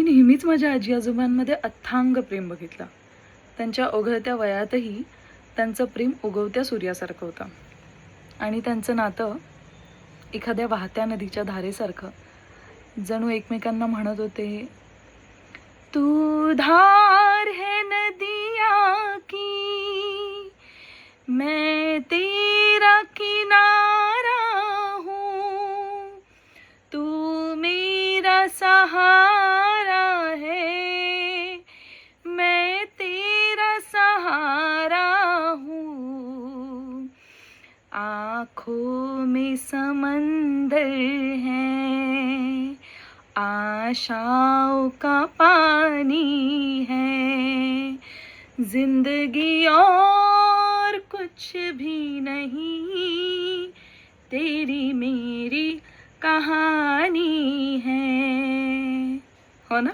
नेहमीच माझ्या आजी आजोबांमध्ये अथांग प्रेम बघितलं. त्यांच्या ओघळत्या वयातही त्यांचं प्रेम उगवत्या सूर्यासारखं होतं आणि त्यांचं नातं एखाद्या वाहत्या नदीच्या धारेसारखं. जणू एकमेकांना म्हणत होते, तू धार है नदिया की, मैं तेरा किनारा हूँ, तू मेरा सहारा है, मैं तेरा सहारा हूँ, आँखों में समंदर है, आशाओं का पानी है, जिंदगी और कुछ भी नहीं, तेरी मेरी कहानी है. हो ना?